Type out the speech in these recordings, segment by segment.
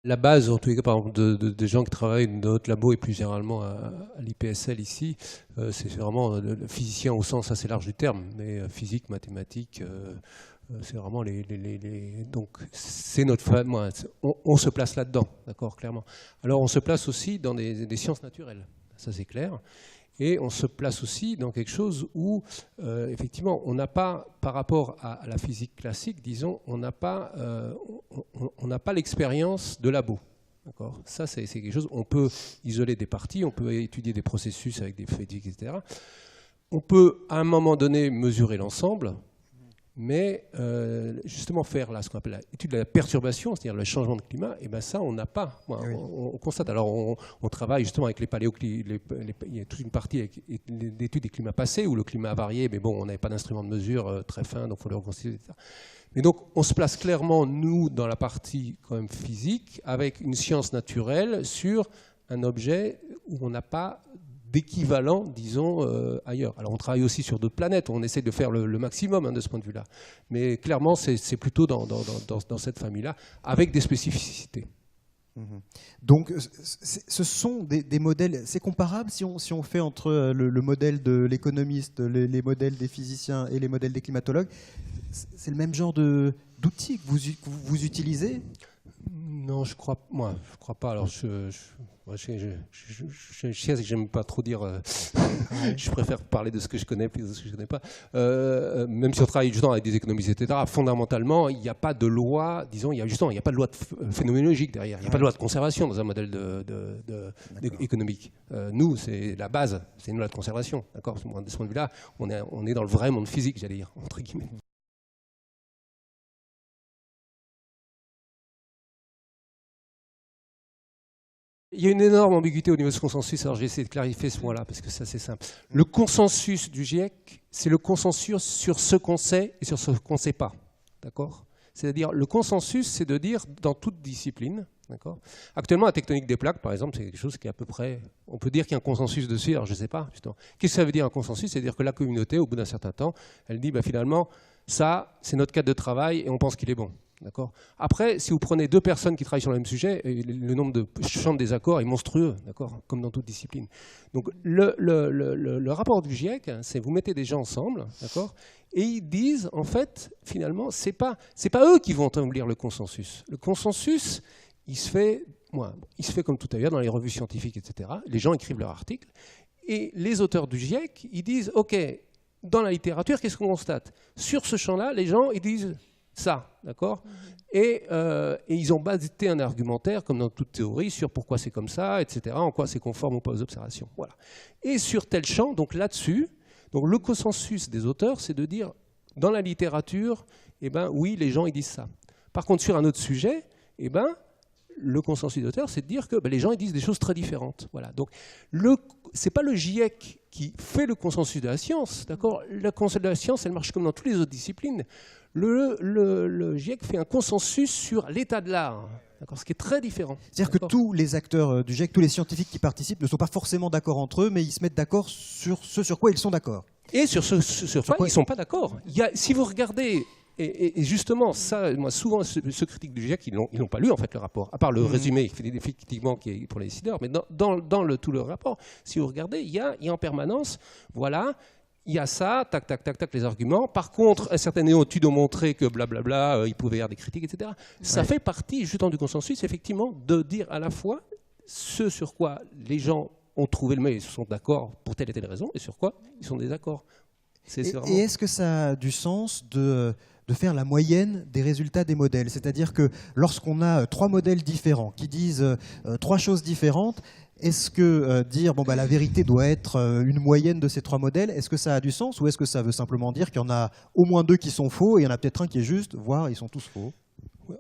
La base, en tous les cas, par exemple, des gens qui travaillent dans notre labo et plus généralement à l'IPSL ici, c'est vraiment le physicien au sens assez large du terme, mais physique, mathématiques, c'est vraiment donc c'est notre moi, on se place là-dedans, d'accord, clairement. Alors on se place aussi dans des sciences naturelles, ça c'est clair. Et on se place aussi dans quelque chose où, effectivement, on n'a pas, par rapport à la physique classique, disons, on n'a pas l'expérience de labo. Ça, c'est quelque chose, on peut isoler des parties, on peut étudier des processus avec des physiques, etc. On peut, à un moment donné, mesurer l'ensemble, mais justement faire là, ce qu'on appelle l'étude de la perturbation, c'est-à-dire le changement de climat, et ben ça, on n'a pas. Oui. On constate. Alors, on travaille justement avec les paléoclimats. Il y a toute une partie d'études des climats passés où le climat a varié, mais bon, on n'avait pas d'instrument de mesure très fin, donc il faut le reconstituer, etc. Mais donc, on se place clairement, nous, dans la partie quand même physique, avec une science naturelle sur un objet où on n'a pas d'équivalent, disons, ailleurs. Alors on travaille aussi sur d'autres planètes, on essaie de faire le maximum de ce point de vue-là. Mais clairement, c'est plutôt dans cette famille-là, avec des spécificités. Donc ce sont des modèles, c'est comparable si on fait entre le modèle de l'économiste, les modèles des physiciens et les modèles des climatologues, c'est le même genre d'outils que vous utilisez? Non, je crois pas. Alors je sais que j'aime pas trop dire. Je préfère parler de ce que je connais plus de ce que je connais pas. Même si on travaille justement avec des économistes, etc. Fondamentalement, il n'y a pas de loi. Disons, il n'y a pas de loi phénoménologique derrière. Il n'y a pas de loi de conservation dans un modèle économique. Nous, c'est la base. C'est une loi de conservation. D'accord. De ce point de vue-là, on est dans le vrai monde physique, j'allais dire, entre guillemets. Il y a une énorme ambiguïté au niveau de ce consensus, alors je vais essayer de clarifier ce point-là, parce que c'est assez simple. Le consensus du GIEC, c'est le consensus sur ce qu'on sait et sur ce qu'on ne sait pas. D'accord ? C'est-à-dire, le consensus, c'est de dire dans toute discipline. Actuellement, la tectonique des plaques, par exemple, c'est quelque chose qui est à peu près... On peut dire qu'il y a un consensus dessus, alors je ne sais pas, justement. Qu'est-ce que ça veut dire un consensus? C'est-à-dire que la communauté, au bout d'un certain temps, elle dit, finalement, ça, c'est notre cadre de travail et on pense qu'il est bon. Après, si vous prenez deux personnes qui travaillent sur le même sujet, le nombre de champs de désaccord est monstrueux, comme dans toute discipline. Donc le rapport du GIEC, c'est vous mettez des gens ensemble, et ils disent, en fait, finalement, c'est pas eux qui vont établir le consensus. Le consensus, il se fait comme tout à l'heure dans les revues scientifiques, etc. Les gens écrivent leurs articles, et les auteurs du GIEC, ils disent, OK, dans la littérature, qu'est-ce qu'on constate? Sur ce champ-là, les gens, ils disent ça, d'accord? Et ils ont basé un argumentaire, comme dans toute théorie, sur pourquoi c'est comme ça, etc., en quoi c'est conforme ou pas aux observations. Voilà. Et sur tel champ, donc là-dessus, donc le consensus des auteurs, c'est de dire, dans la littérature, oui, les gens, ils disent ça. Par contre, sur un autre sujet, le consensus des auteurs, c'est de dire que les gens, ils disent des choses très différentes. Voilà. Donc, c'est pas le GIEC qui fait le consensus de la science, d'accord? Le consensus de la science, elle marche comme dans toutes les autres disciplines. Le GIEC fait un consensus sur l'état de l'art, ce qui est très différent. C'est-à-dire que tous les acteurs du GIEC, tous les scientifiques qui participent ne sont pas forcément d'accord entre eux, mais ils se mettent d'accord sur ce sur quoi ils sont d'accord. Et sur ce sur quoi ils ne sont pas d'accord. Si vous regardez, et justement, ça, moi, souvent, ceux critiques du GIEC, ils n'ont pas lu en fait le rapport, à part le résumé, effectivement, qui est pour les décideurs, mais dans tout le rapport, si vous regardez, il y a en permanence, voilà, il y a ça, tac, tac, tac, tac, les arguments. Par contre, certaines études ont montré que blablabla, il pouvait y avoir des critiques, etc. Ça fait partie, justement, du consensus, effectivement, de dire à la fois ce sur quoi les gens ont trouvé le mieux et se sont d'accord pour telle et telle raison, et sur quoi ils sont désaccords. Et est-ce que ça a du sens de faire la moyenne des résultats des modèles? C'est-à-dire que lorsqu'on a trois modèles différents qui disent trois choses différentes, est-ce que dire la vérité doit être une moyenne de ces trois modèles, est-ce que ça a du sens, ou est-ce que ça veut simplement dire qu'il y en a au moins deux qui sont faux et il y en a peut-être un qui est juste, voire ils sont tous faux?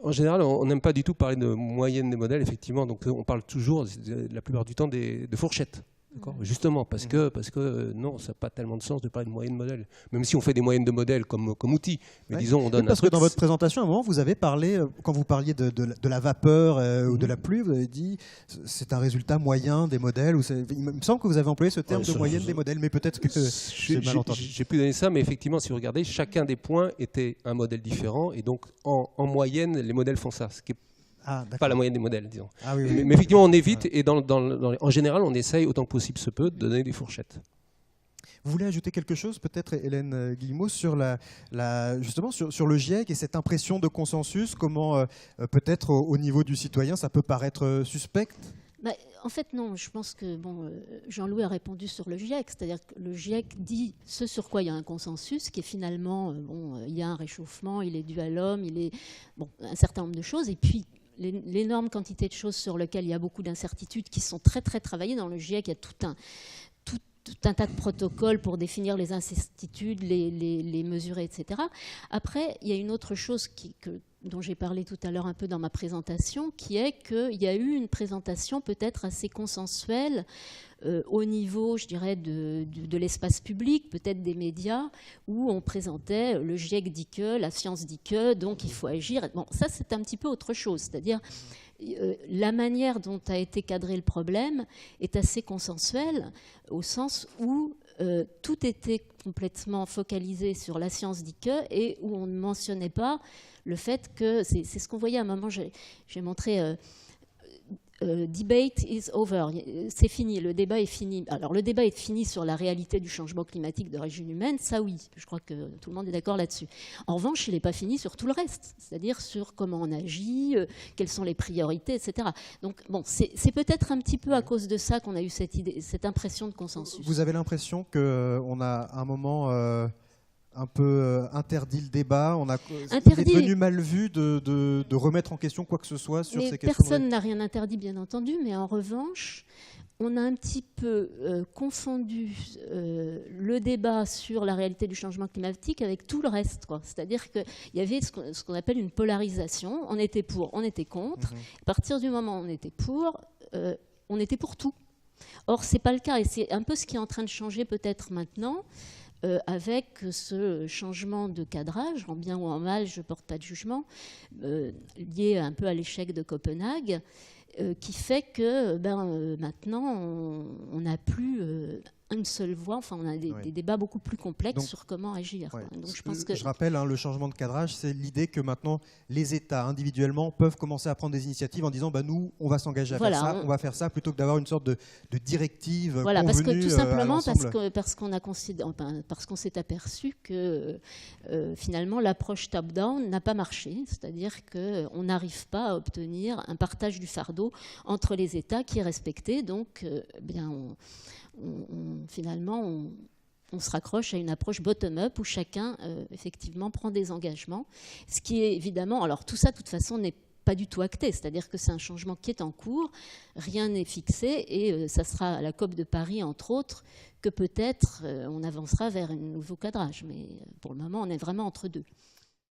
En général, on n'aime pas du tout parler de moyenne des modèles, effectivement, donc on parle toujours, la plupart du temps, de fourchettes. Justement, parce que non, ça n'a pas tellement de sens de parler de moyenne de modèle. Même si on fait des moyennes de modèles comme outil. Mais disons, on donne parce que dans votre présentation, à un moment, vous avez parlé, quand vous parliez de la vapeur ou de la pluie, vous avez dit c'est un résultat moyen des modèles. Il me semble que vous avez employé ce terme de moyenne des modèles, mais peut-être que j'ai mal entendu. J'ai plus donné ça, mais effectivement, si vous regardez, chacun des points était un modèle différent. Et donc, en moyenne, les modèles font ça. Ce qui est Ah, d'accord. Pas la moyenne des modèles, disons. Ah, oui, oui. Mais effectivement, on évite, et en général, on essaye autant que possible se peut de donner des fourchettes. Vous voulez ajouter quelque chose, peut-être, Hélène Guillemot, sur, justement sur le GIEC et cette impression de consensus, comment peut-être au niveau du citoyen ça peut paraître suspect? En fait, non. Je pense que Jean-Louis a répondu sur le GIEC, c'est-à-dire que le GIEC dit ce sur quoi il y a un consensus, qui est finalement, il y a un réchauffement, il est dû à l'homme, il est un certain nombre de choses, et puis l'énorme quantité de choses sur lesquelles il y a beaucoup d'incertitudes qui sont très très travaillées dans le GIEC. Il y a tout un tas de protocoles pour définir les incertitudes, les mesurer, etc. Après, il y a une autre chose dont j'ai parlé tout à l'heure un peu dans ma présentation, qui est qu'il y a eu une présentation peut-être assez consensuelle au niveau, je dirais, de l'espace public, peut-être des médias, où on présentait le GIEC dit que, la science dit que, donc il faut agir. Bon, ça, c'est un petit peu autre chose, c'est-à-dire la manière dont a été cadré le problème est assez consensuelle, au sens où tout était complètement focalisé sur la science dit que, et où on ne mentionnait pas le fait que, c'est ce qu'on voyait à un moment, j'ai montré debate is over, c'est fini, le débat est fini. Alors le débat est fini sur la réalité du changement climatique d'origine humaine, ça oui, je crois que tout le monde est d'accord là-dessus. En revanche, il n'est pas fini sur tout le reste, c'est-à-dire sur comment on agit, quelles sont les priorités, etc. Donc bon, c'est peut-être un petit peu à cause de ça qu'on a eu cette impression de consensus. Vous avez l'impression qu'on a à un moment un peu interdit le débat, il est devenu mal vu de remettre en question quoi que ce soit sur ces questions. Personne n'a rien interdit, bien entendu, mais en revanche, on a un petit peu confondu le débat sur la réalité du changement climatique avec tout le reste, quoi. C'est-à-dire qu'il y avait ce qu'on appelle une polarisation. On était pour, on était contre. À partir du moment où on était pour tout. Or, ce n'est pas le cas. Et c'est un peu ce qui est en train de changer peut-être maintenant. Avec ce changement de cadrage, en bien ou en mal, je ne porte pas de jugement, lié un peu à l'échec de Copenhague, qui fait que maintenant, on n'a plus une seule voix, enfin on a des débats beaucoup plus complexes sur comment agir. Ouais. Donc, je pense que... Je rappelle, le changement de cadrage, c'est l'idée que maintenant, les États individuellement peuvent commencer à prendre des initiatives en disant nous, on va s'engager à faire ça, on va faire ça, plutôt que d'avoir une sorte de directive convenue. Parce que tout simplement parce qu'on s'est aperçu que finalement l'approche top-down n'a pas marché, c'est-à-dire qu'on n'arrive pas à obtenir un partage du fardeau entre les États qui est respecté, donc finalement, on se raccroche à une approche bottom-up où chacun, effectivement, prend des engagements. Ce qui est évidemment... Alors, tout ça, de toute façon, n'est pas du tout acté. C'est-à-dire que c'est un changement qui est en cours. Rien n'est fixé. Et ça sera à la COP de Paris, entre autres, que peut-être on avancera vers un nouveau cadrage. Mais pour le moment, on est vraiment entre deux.